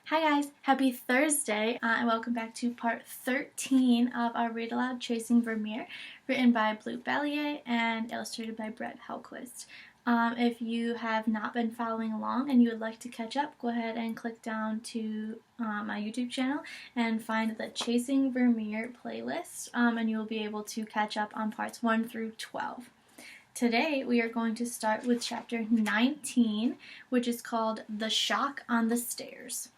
Hi guys, happy Thursday, and welcome back to part 13 of our Read Aloud Chasing Vermeer, written by Blue Balliett and illustrated by Brett Helquist. If you have not been following along and you would like to catch up, go ahead and click down to my YouTube channel and find the Chasing Vermeer playlist, and you will be able to catch up on parts 1 through 12. Today we are going to start with chapter 19, which is called The Shock on the Stairs.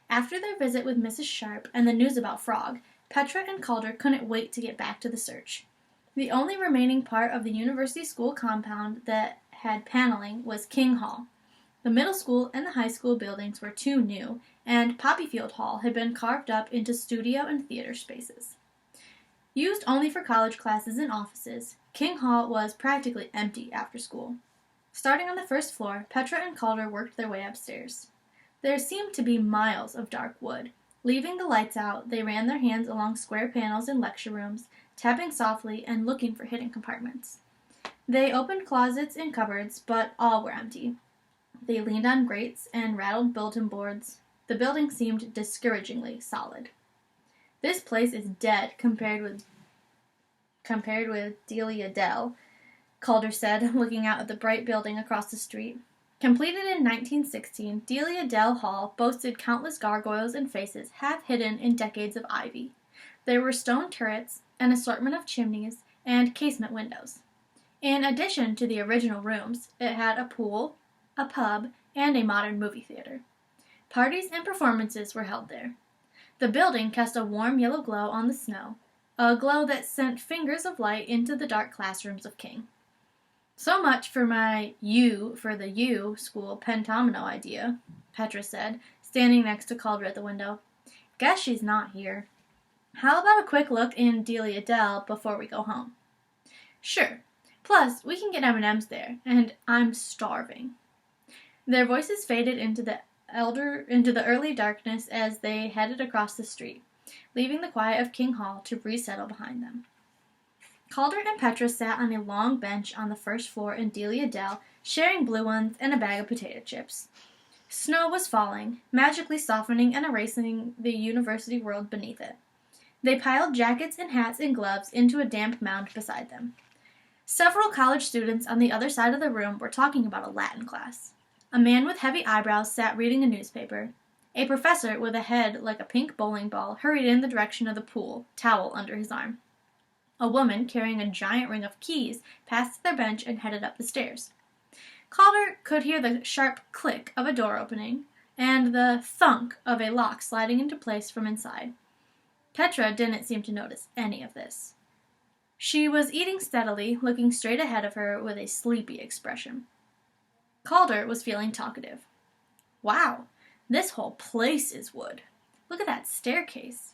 After their visit with Mrs. Sharp and the news about Frog, Petra and Calder couldn't wait to get back to the search. The only remaining part of the university school compound that had paneling was King Hall. The middle school and the high school buildings were too new, and Poppyfield Hall had been carved up into studio and theater spaces. Used only for college classes and offices, King Hall was practically empty after school. Starting on the first floor, Petra and Calder worked their way upstairs. There seemed to be miles of dark wood. Leaving the lights out, they ran their hands along square panels in lecture rooms, tapping softly and looking for hidden compartments. They opened closets and cupboards, but all were empty. They leaned on grates and rattled bulletin boards. The building seemed discouragingly solid. This place is dead compared with Delia Dell, Calder said, looking out at the bright building across the street. Completed in 1916, Delia Dell Hall boasted countless gargoyles and faces half hidden in decades of ivy. There were stone turrets, an assortment of chimneys, and casement windows. In addition to the original rooms, it had a pool, a pub, and a modern movie theater. Parties and performances were held there. The building cast a warm yellow glow on the snow, a glow that sent fingers of light into the dark classrooms of King. So much for my U for the U school pentomino idea, Petra said, standing next to Calder at the window. Guess she's not here. How about a quick look in Delia Dell before we go home? Sure. Plus, we can get M&Ms there, and I'm starving. Their voices faded into the early darkness as they headed across the street, leaving the quiet of King Hall to resettle behind them. Calder and Petra sat on a long bench on the first floor in Delia Dell, sharing blue ones and a bag of potato chips. Snow was falling, magically softening and erasing the university world beneath it. They piled jackets and hats and gloves into a damp mound beside them. Several college students on the other side of the room were talking about a Latin class. A man with heavy eyebrows sat reading a newspaper. A professor with a head like a pink bowling ball hurried in the direction of the pool, towel under his arm. A woman carrying a giant ring of keys passed their bench and headed up the stairs. Calder could hear the sharp click of a door opening and the thunk of a lock sliding into place from inside. Petra didn't seem to notice any of this. She was eating steadily, looking straight ahead of her with a sleepy expression. Calder was feeling talkative. Wow, this whole place is wood. Look at that staircase.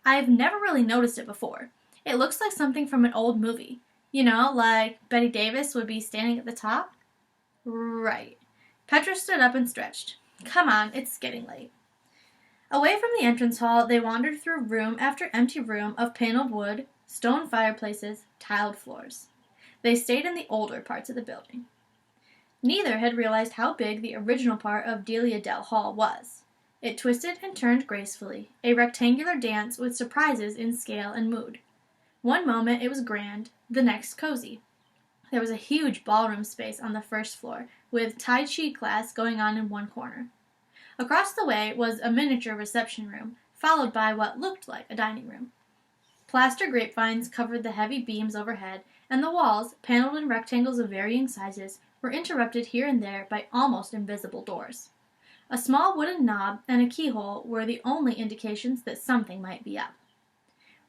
I've never really noticed it before. It looks like something from an old movie. You know, like Betty Davis would be standing at the top? Right. Petra stood up and stretched. Come on, it's getting late. Away from the entrance hall, they wandered through room after empty room of paneled wood, stone fireplaces, tiled floors. They stayed in the older parts of the building. Neither had realized how big the original part of Delia Dell Hall was. It twisted and turned gracefully, a rectangular dance with surprises in scale and mood. One moment it was grand, the next cozy. There was a huge ballroom space on the first floor, with Tai Chi class going on in one corner. Across the way was a miniature reception room, followed by what looked like a dining room. Plaster grapevines covered the heavy beams overhead, and the walls, paneled in rectangles of varying sizes, were interrupted here and there by almost invisible doors. A small wooden knob and a keyhole were the only indications that something might be up.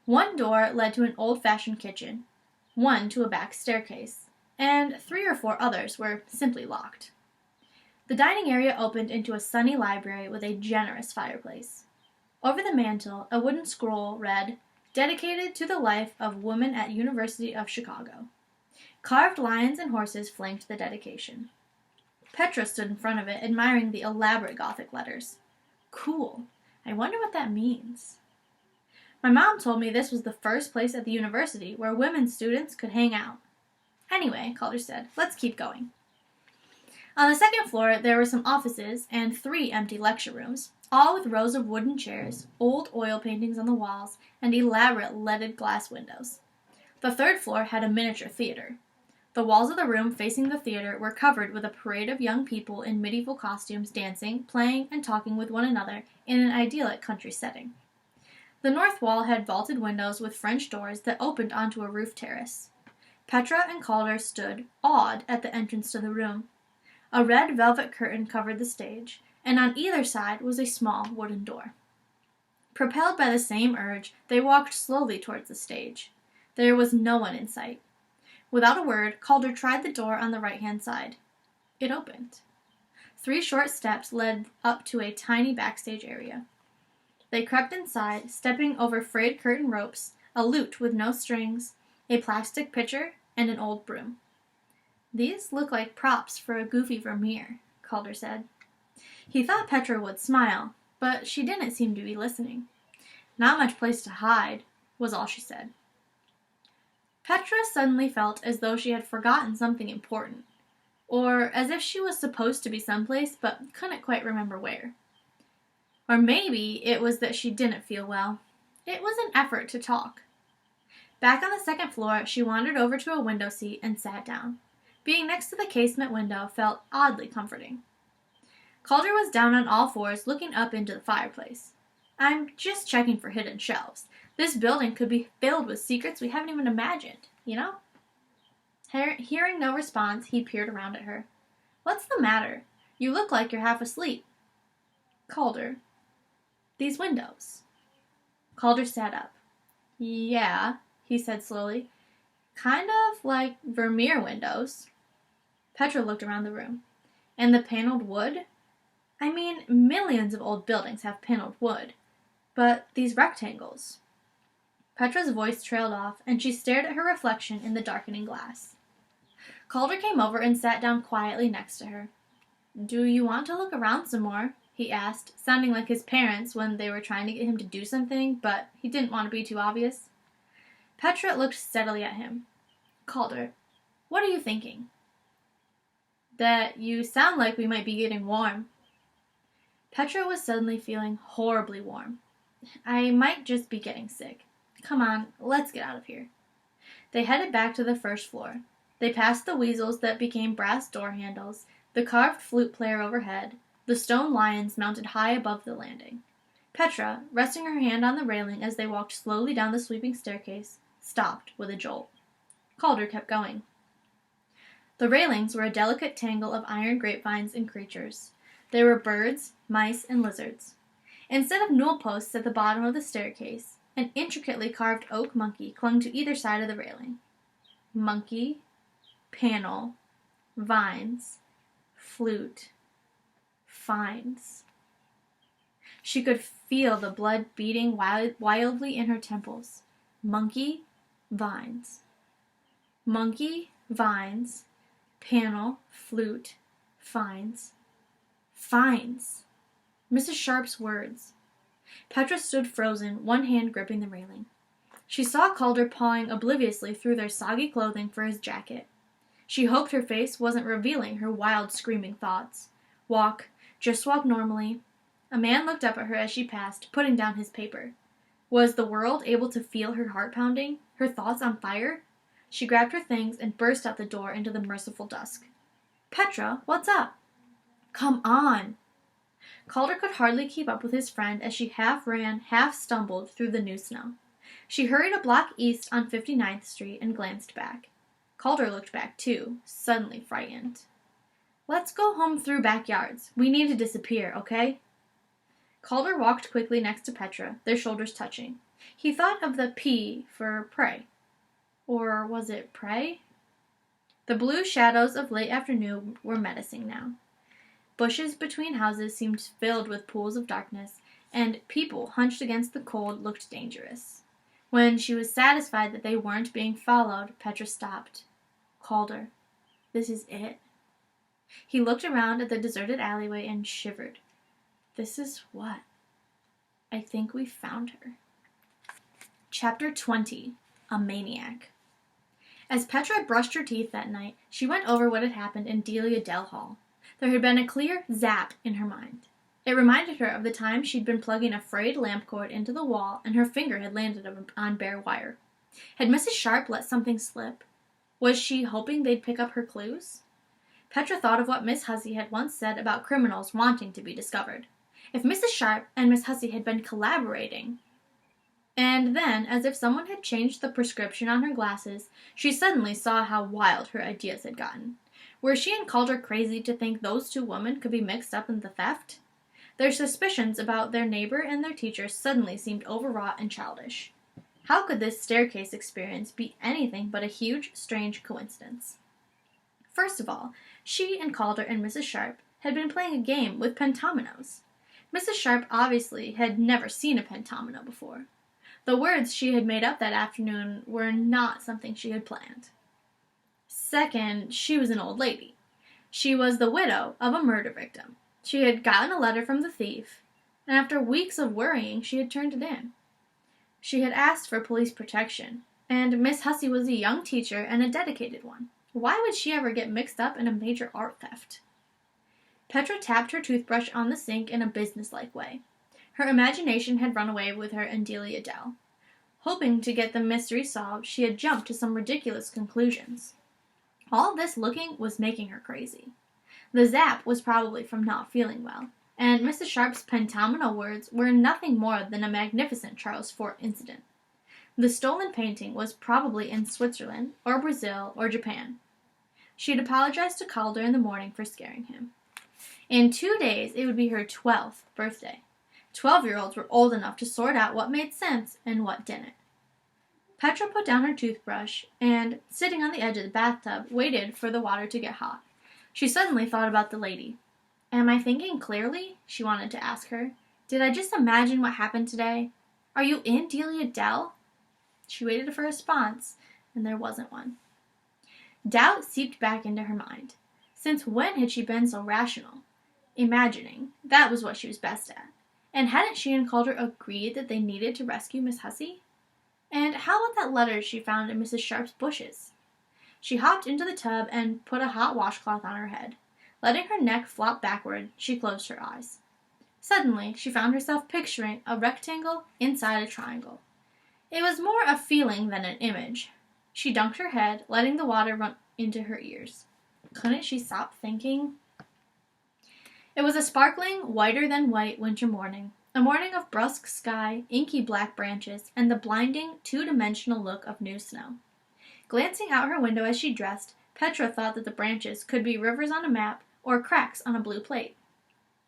One door led to an old-fashioned kitchen, one to a back staircase, and 3 or 4 others were simply locked. The dining area opened into a sunny library with a generous fireplace. Over the mantel, a wooden scroll read, "Dedicated to the life of woman at University of Chicago." Carved lions and horses flanked the dedication. Petra stood in front of it, admiring the elaborate Gothic letters. Cool. I wonder what that means. My mom told me this was the first place at the university where women students could hang out. Anyway, Calder said, let's keep going. On the second floor, there were some offices and 3 empty lecture rooms, all with rows of wooden chairs, old oil paintings on the walls, and elaborate leaded glass windows. The third floor had a miniature theater. The walls of the room facing the theater were covered with a parade of young people in medieval costumes dancing, playing, and talking with one another in an idyllic country setting. The north wall had vaulted windows with French doors that opened onto a roof terrace. Petra and Calder stood, awed, at the entrance to the room. A red velvet curtain covered the stage, and on either side was a small wooden door. Propelled by the same urge, they walked slowly towards the stage. There was no one in sight. Without a word, Calder tried the door on the right-hand side. It opened. 3 short steps led up to a tiny backstage area. They crept inside, stepping over frayed curtain ropes, a lute with no strings, a plastic pitcher, and an old broom. "These look like props for a goofy Vermeer," Calder said. He thought Petra would smile, but she didn't seem to be listening. "Not much place to hide," was all she said. Petra suddenly felt as though she had forgotten something important, or as if she was supposed to be someplace but couldn't quite remember where. Or maybe it was that she didn't feel well. It was an effort to talk. Back on the second floor, she wandered over to a window seat and sat down. Being next to the casement window felt oddly comforting. Calder was down on all fours, looking up into the fireplace. "I'm just checking for hidden shelves. This building could be filled with secrets we haven't even imagined, you know?" Hearing no response, he peered around at her. "What's the matter? You look like you're half asleep." "Calder, these windows." Calder sat up. "Yeah," he said slowly. "Kind of like Vermeer windows." Petra looked around the room. "And the paneled wood? I mean, millions of old buildings have paneled wood. But these rectangles." Petra's voice trailed off, and she stared at her reflection in the darkening glass. Calder came over and sat down quietly next to her. "Do you want to look around some more?" he asked, sounding like his parents when they were trying to get him to do something, but he didn't want to be too obvious. Petra looked steadily at him. "Calder, what are you thinking?" "That you sound like we might be getting warm." Petra was suddenly feeling horribly warm. "I might just be getting sick. Come on, let's get out of here." They headed back to the first floor. They passed the weasels that became brass door handles, the carved flute player overhead, the stone lions mounted high above the landing. Petra, resting her hand on the railing as they walked slowly down the sweeping staircase, stopped with a jolt. Calder kept going. The railings were a delicate tangle of iron grapevines and creatures. There were birds, mice, and lizards. Instead of newel posts at the bottom of the staircase, an intricately carved oak monkey clung to either side of the railing. Monkey, panel, vines, flute, finds. She could feel the blood beating wildly in her temples. Monkey, vines. Monkey, vines, panel, flute, finds. Finds. Mrs. Sharp's words. Petra stood frozen, one hand gripping the railing. She saw Calder pawing obliviously through their soggy clothing for his jacket. She hoped her face wasn't revealing her wild, screaming thoughts. Walk, just walk normally. A man looked up at her as she passed, putting down his paper. Was the world able to feel her heart pounding, her thoughts on fire? She grabbed her things and burst out the door into the merciful dusk. "Petra, what's up?" "Come on!" Calder could hardly keep up with his friend as she half ran, half stumbled through the new snow. She hurried a block east on 59th Street and glanced back. Calder looked back too, suddenly frightened. "Let's go home through backyards. We need to disappear, okay?" Calder walked quickly next to Petra, their shoulders touching. He thought of the P for pray. Or was it pray? The blue shadows of late afternoon were menacing now. Bushes between houses seemed filled with pools of darkness, and people hunched against the cold looked dangerous. When she was satisfied that they weren't being followed, Petra stopped. "Calder, this is it." He looked around at the deserted alleyway and shivered. "This is what? I think we found her." Chapter 20. A Maniac. As Petra brushed her teeth that night, she went over what had happened in Delia Dell Hall. There had been a clear zap in her mind. It reminded her of the time she'd been plugging a frayed lamp cord into the wall and her finger had landed on bare wire. Had Mrs. Sharp let something slip? Was she hoping they'd pick up her clues? Petra thought of what Miss Hussey had once said about criminals wanting to be discovered. If Mrs. Sharp and Miss Hussey had been collaborating... And then, as if someone had changed the prescription on her glasses, she suddenly saw how wild her ideas had gotten. Were she and Calder crazy to think those two women could be mixed up in the theft? Their suspicions about their neighbor and their teacher suddenly seemed overwrought and childish. How could this staircase experience be anything but a huge, strange coincidence? First of all, she and Calder and Mrs. Sharp had been playing a game with pentominoes. Mrs. Sharp obviously had never seen a pentomino before. The words she had made up that afternoon were not something she had planned. Second, she was an old lady. She was the widow of a murder victim. She had gotten a letter from the thief, and after weeks of worrying, she had turned it in. She had asked for police protection, and Miss Hussey was a young teacher and a dedicated one. Why would she ever get mixed up in a major art theft? Petra tapped her toothbrush on the sink in a businesslike way. Her imagination had run away with her and Delia Dell. Hoping to get the mystery solved, she had jumped to some ridiculous conclusions. All this looking was making her crazy. The zap was probably from not feeling well, and Mrs. Sharp's pentomino words were nothing more than a magnificent Charles Fort incident. The stolen painting was probably in Switzerland, or Brazil, or Japan. She had apologized to Calder in the morning for scaring him. In 2 days, it would be her 12th birthday. 12-year-olds were old enough to sort out what made sense and what didn't. Petra put down her toothbrush and, sitting on the edge of the bathtub, waited for the water to get hot. She suddenly thought about the lady. Am I thinking clearly? She wanted to ask her. Did I just imagine what happened today? Are you in Delia Dell? She waited for a response, and there wasn't one. Doubt seeped back into her mind. Since when had she been so rational? Imagining. That was what she was best at. And hadn't she and Calder agreed that they needed to rescue Miss Hussey? And how about that letter she found in Mrs. Sharp's bushes? She hopped into the tub and put a hot washcloth on her head. Letting her neck flop backward, she closed her eyes. Suddenly, she found herself picturing a rectangle inside a triangle. It was more a feeling than an image. She dunked her head, letting the water run into her ears. Couldn't she stop thinking? It was a sparkling, whiter-than-white winter morning, a morning of brusque sky, inky black branches, and the blinding, two-dimensional look of new snow. Glancing out her window as she dressed, Petra thought that the branches could be rivers on a map or cracks on a blue plate.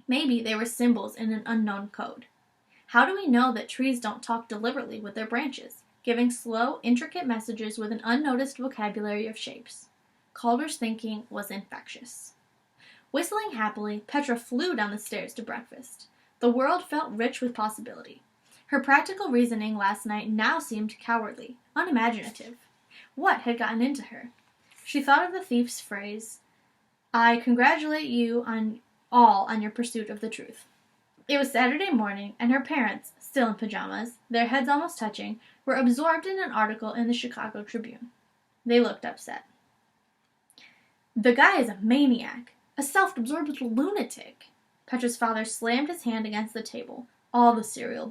Maybe they were symbols in an unknown code. How do we know that trees don't talk deliberately with their branches, giving slow, intricate messages with an unnoticed vocabulary of shapes? Calder's thinking was infectious. Whistling happily, Petra flew down the stairs to breakfast. The world felt rich with possibility. Her practical reasoning last night now seemed cowardly, unimaginative. What had gotten into her? She thought of the thief's phrase, "I congratulate you on your pursuit of the truth." It was Saturday morning, and her parents, still in pajamas, their heads almost touching, were absorbed in an article in the Chicago Tribune. They looked upset. "The guy is a maniac, a self-absorbed lunatic." Petra's father slammed his hand against the table. All the cereal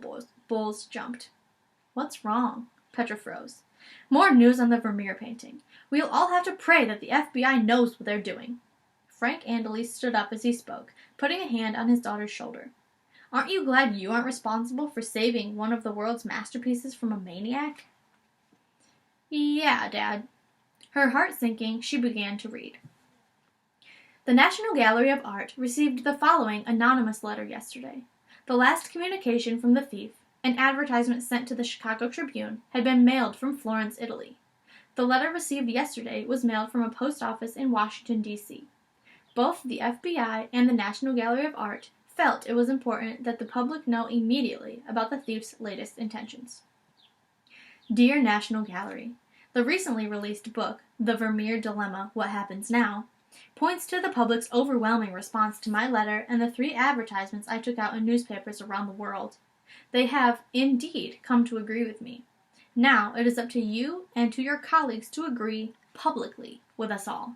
bowls jumped. "What's wrong?" Petra froze. "More news on the Vermeer painting. We'll all have to pray that the FBI knows what they're doing." Frank Andely stood up as he spoke, putting a hand on his daughter's shoulder. "Aren't you glad you aren't responsible for saving one of the world's masterpieces from a maniac?" "Yeah, Dad." Her heart sinking, she began to read. The National Gallery of Art received the following anonymous letter yesterday. The last communication from the thief, an advertisement sent to the Chicago Tribune, had been mailed from Florence, Italy. The letter received yesterday was mailed from a post office in Washington, D.C. Both the FBI and the National Gallery of Art felt it was important that the public know immediately about the thief's latest intentions. Dear National Gallery, the recently released book, The Vermeer Dilemma, What Happens Now, points to the public's overwhelming response to my letter and the 3 advertisements I took out in newspapers around the world. They have, indeed, come to agree with me. Now it is up to you and to your colleagues to agree, publicly, with us all.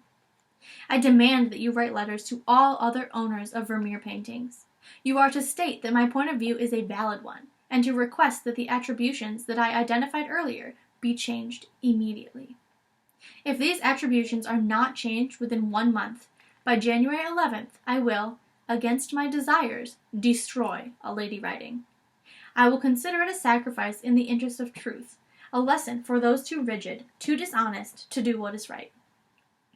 I demand that you write letters to all other owners of Vermeer paintings. You are to state that my point of view is a valid one, and to request that the attributions that I identified earlier be changed immediately. If these attributions are not changed within 1 month, by January 11th I will, against my desires, destroy A Lady Writing. I will consider it a sacrifice in the interest of truth, a lesson for those too rigid, too dishonest to do what is right.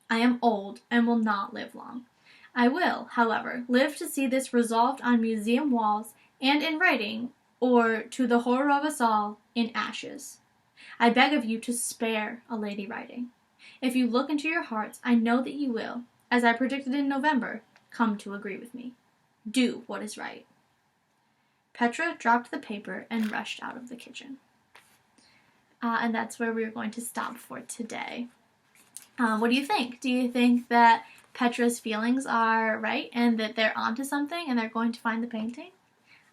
I am old and will not live long. I will, however, live to see this resolved on museum walls and in writing, or, to the horror of us all, in ashes. I beg of you to spare A Lady Writing. If you look into your hearts, I know that you will, as I predicted in November, come to agree with me. Do what is right. Petra dropped the paper and rushed out of the kitchen. And that's where we're going to stop for today. What do you think? Do you think that Petra's feelings are right and that they're onto something and they're going to find the painting?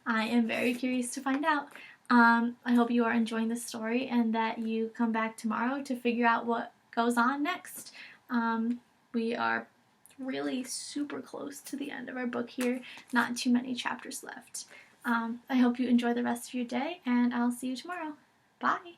I am very curious to find out. I hope you are enjoying this story and that you come back tomorrow to figure out what goes on next. We are really super close to the end of our book here. Not too many chapters left. I hope you enjoy the rest of your day, and I'll see you tomorrow. Bye!